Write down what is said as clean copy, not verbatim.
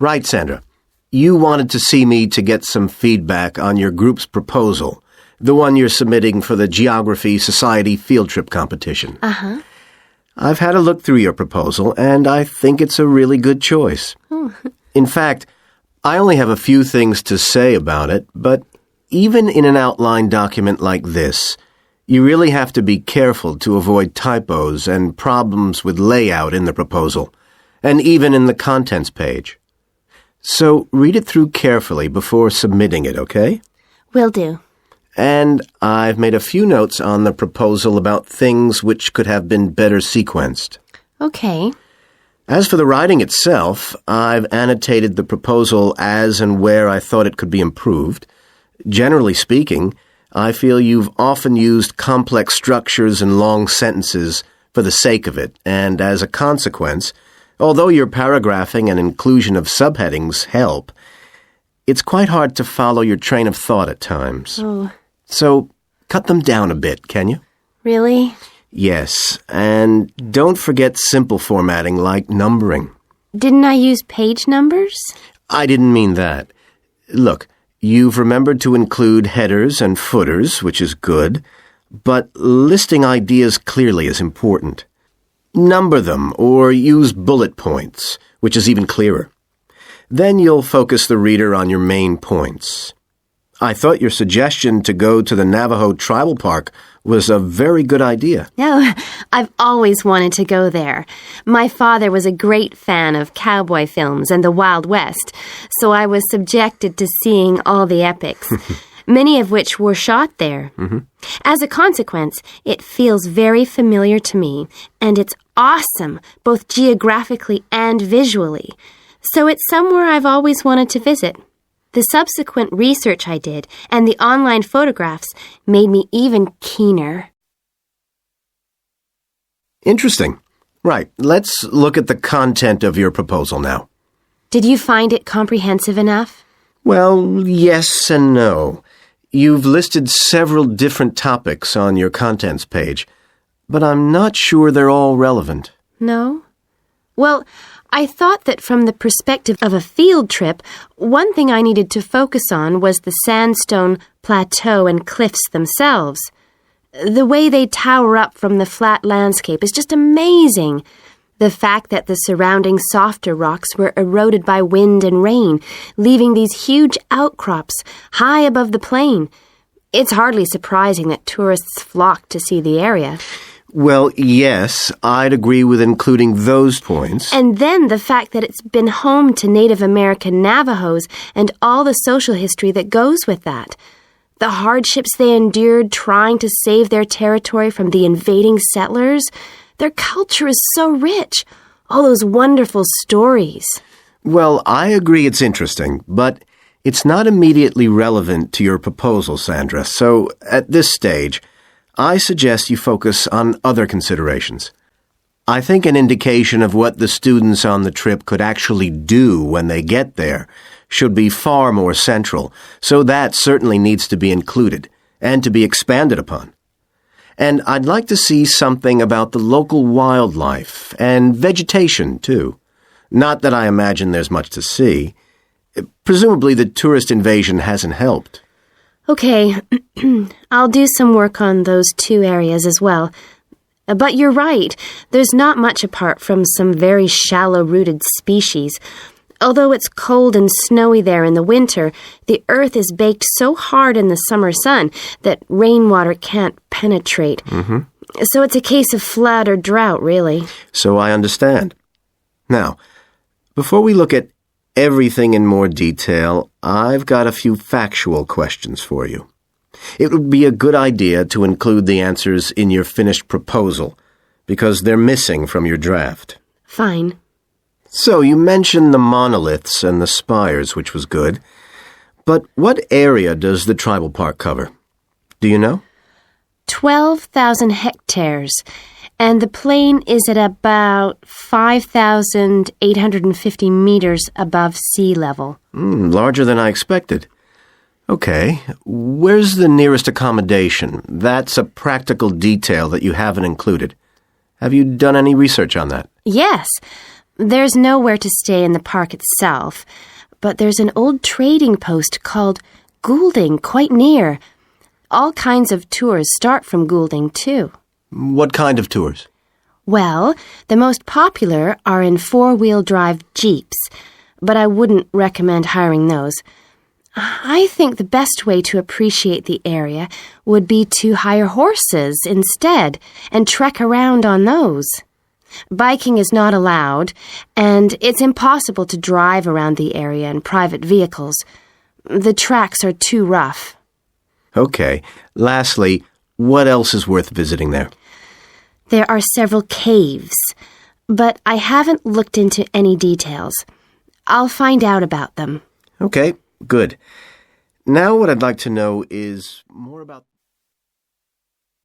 Right, Sandra. You wanted to see me to get some feedback on your group's proposal, the one you're submitting for the Geography Society field trip competition. Uh-huh. I've had a look through your proposal, and I think it's a really good choice. Oh. In fact, I only have a few things to say about it, but even in an outline document like this, you really have to be careful to avoid typos and problems with layout in the proposal, and even in the contents page. So read it through carefully before submitting it, okay? Will do. And I've made a few notes on the proposal about things which could have been better sequenced. Okay. As for the writing itself, I've annotated the proposal as and where I thought it could be improved. Generally speaking, I feel you've often used complex structures and long sentences for the sake of it, and as a consequence, although your paragraphing and inclusion of subheadings help, it's quite hard to follow your train of thought at times. Oh. So, cut them down a bit, can you? Really? Yes, and don't forget simple formatting like numbering. Didn't I use page numbers? I didn't mean that. Look, you've remembered to include headers and footers, which is good, but listing ideas clearly is important. Number them or use bullet points, which is even clearer. Then you'll focus the reader on your main points. I thought your suggestion to go to the Navajo Tribal Park was a very good idea. No, I've always wanted to go there. My father was a great fan of cowboy films and the Wild West, so I was subjected to seeing all the epics, many of which were shot there. Mm-hmm. As a consequence, it feels very familiar to me, and it's awesome, both geographically and visually. So it's somewhere I've always wanted to visit. The subsequent research I did and the online photographs made me even keener. Interesting. Right, let's look at the content of your proposal now. Did you find it comprehensive enough? Well, yes and no. You've listed several different topics on your contents page, but I'm not sure they're all relevant. No? Well, I thought that from the perspective of a field trip, one thing I needed to focus on was the sandstone plateau and cliffs themselves. The way they tower up from the flat landscape is just amazing. The fact that the surrounding softer rocks were eroded by wind and rain, leaving these huge outcrops high above the plain. It's hardly surprising that tourists flock to see the area. Well, yes, I'd agree with including those points. And then the fact that it's been home to Native American Navajos and all the social history that goes with that. The hardships they endured trying to save their territory from the invading settlers. Their culture is so rich. All those wonderful stories. Well, I agree it's interesting, but it's not immediately relevant to your proposal, Sandra. So, at this stage, I suggest you focus on other considerations. I think an indication of what the students on the trip could actually do when they get there should be far more central, so that certainly needs to be included and to be expanded upon. And I'd like to see something about the local wildlife and vegetation, too. Not that I imagine there's much to see. Presumably the tourist invasion hasn't helped. Okay, I'll do some work on those two areas as well. But you're right, there's not much apart from some very shallow-rooted species. Although it's cold and snowy there in the winter, the earth is baked so hard in the summer sun that rainwater can't penetrate. Mm-hmm. So it's a case of flood or drought, really. So I understand. Now, before we look at everything in more detail, I've got a few factual questions for you. It would be a good idea to include the answers in your finished proposal, because they're missing from your draft. Fine. So you mentioned the monoliths and the spires, which was good. But what area does the tribal park cover? Do you know? 12,000 hectares. And the plain is at about 5,850 meters above sea level. Larger than I expected. Okay, where's the nearest accommodation? That's a practical detail that you haven't included. Have you done any research on that? Yes. There's nowhere to stay in the park itself, but there's an old trading post called Goulding quite near. All kinds of tours start from Goulding, too. What kind of tours? Well, the most popular are in four-wheel drive Jeeps, but I wouldn't recommend hiring those. I think the best way to appreciate the area would be to hire horses instead and trek around on those. Biking is not allowed, and it's impossible to drive around the area in private vehicles. The tracks are too rough. Okay. Lastly, what else is worth visiting there? There are several caves, but I haven't looked into any details. I'll find out about them. Okay, good. Now what I'd like to know is more about...